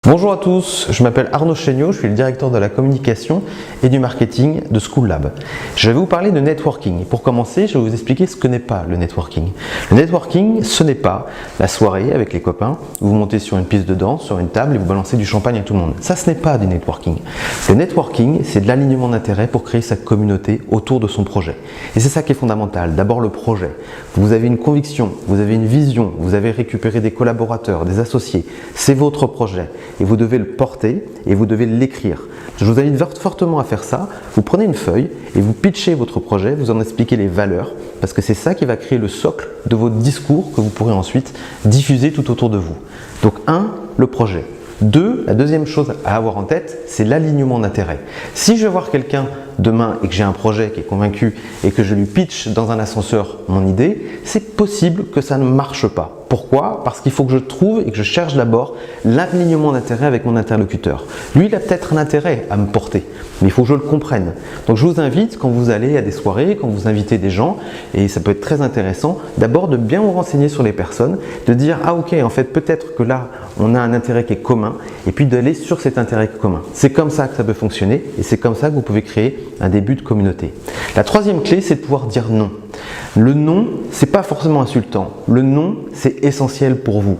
Bonjour à tous, je m'appelle Arnaud Chéniaud, je suis le directeur de la communication et du marketing de School Lab. Je vais vous parler de networking. Pour commencer, je vais vous expliquer ce que n'est pas le networking. Le networking, ce n'est pas la soirée avec les copains où vous montez sur une piste de danse, sur une table et vous balancez du champagne à tout le monde. Ça, ce n'est pas du networking. Le networking, c'est de l'alignement d'intérêts pour créer sa communauté autour de son projet. Et c'est ça qui est fondamental. D'abord le projet. Vous avez une conviction, vous avez une vision, vous avez récupéré des collaborateurs, des associés. C'est votre projet. Et vous devez le porter et vous devez l'écrire. Je vous invite fortement à faire ça. Vous prenez une feuille et vous pitchez votre projet, vous en expliquez les valeurs, parce que c'est ça qui va créer le socle de votre discours que vous pourrez ensuite diffuser tout autour de vous. Donc 1, le projet. 2, la deuxième chose à avoir en tête, c'est l'alignement d'intérêts. Si je vais voir quelqu'un demain et que j'ai un projet qui est convaincu et que je lui pitch dans un ascenseur mon idée, c'est possible que ça ne marche pas. Pourquoi? Parce qu'il faut que je trouve et que je cherche d'abord l'alignement d'intérêt avec mon interlocuteur. Lui, il a peut-être un intérêt à me porter, mais il faut que je le comprenne. Donc je vous invite, quand vous allez à des soirées, quand vous invitez des gens, et ça peut être très intéressant, d'abord de bien vous renseigner sur les personnes, de dire « Ah ok, en fait peut-être que là, on a un intérêt qui est commun », et puis d'aller sur cet intérêt commun. C'est comme ça que ça peut fonctionner, et c'est comme ça que vous pouvez créer un début de communauté. La troisième clé, c'est de pouvoir dire non. Le non, c'est pas forcément insultant. Le non, c'est essentiel pour vous.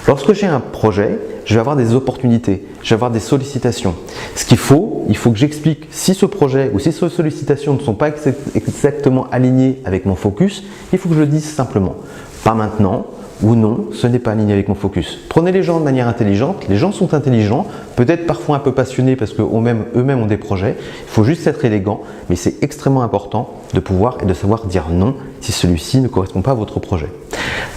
Lorsque j'ai un projet, je vais avoir des opportunités, je vais avoir des sollicitations. Ce qu'il faut, il faut que j'explique si ce projet ou si ces sollicitations ne sont pas exactement alignées avec mon focus, il faut que je le dise simplement. Pas maintenant, ou non, ce n'est pas aligné avec mon focus. Prenez les gens de manière intelligente, les gens sont intelligents, peut-être parfois un peu passionnés parce qu'eux-mêmes ont des projets, il faut juste être élégant, mais c'est extrêmement important de pouvoir et de savoir dire non si celui-ci ne correspond pas à votre projet.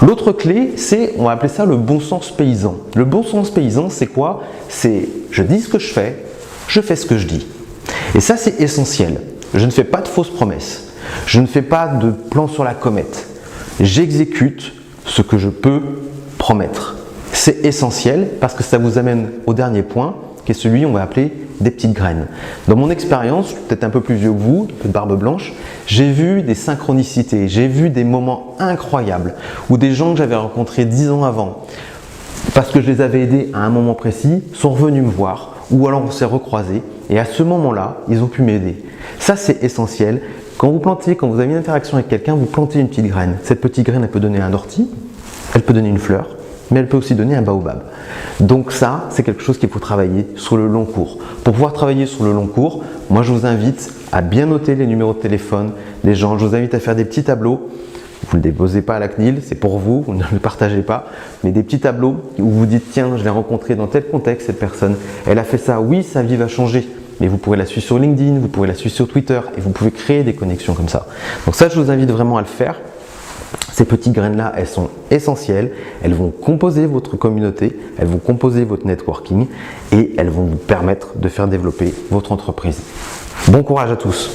L'autre clé, c'est, on va appeler ça le bon sens paysan. Le bon sens paysan, c'est quoi? C'est je dis ce que je fais ce que je dis. Et ça, c'est essentiel. Je ne fais pas de fausses promesses, je ne fais pas de plan sur la comète, j'exécute ce que je peux promettre. C'est essentiel parce que ça vous amène au dernier point, qui est celui, on va appeler des petites graines. Dans mon expérience, je suis peut-être un peu plus vieux que vous, un peu de barbe blanche, j'ai vu des synchronicités, j'ai vu des moments incroyables où des gens que j'avais rencontrés 10 ans avant, parce que je les avais aidés à un moment précis, sont revenus me voir, ou alors on s'est recroisés, et à ce moment-là, ils ont pu m'aider. Ça, c'est essentiel. Quand vous avez une interaction avec quelqu'un, vous plantez une petite graine. Cette petite graine, elle peut donner un ortie, elle peut donner une fleur, mais elle peut aussi donner un baobab. Donc ça, c'est quelque chose qu'il faut travailler sur le long cours. Pour pouvoir travailler sur le long cours, moi je vous invite à bien noter les numéros de téléphone des gens. Je vous invite à faire des petits tableaux. Vous ne le déposez pas à la CNIL, c'est pour vous, vous ne le partagez pas, mais des petits tableaux où vous dites tiens, je l'ai rencontré dans tel contexte, cette personne, elle a fait ça, oui, sa vie va changer. Mais vous pourrez la suivre sur LinkedIn, vous pourrez la suivre sur Twitter et vous pouvez créer des connexions comme ça. Donc ça, je vous invite vraiment à le faire. Ces petites graines-là, elles sont essentielles. Elles vont composer votre communauté, elles vont composer votre networking et elles vont vous permettre de faire développer votre entreprise. Bon courage à tous!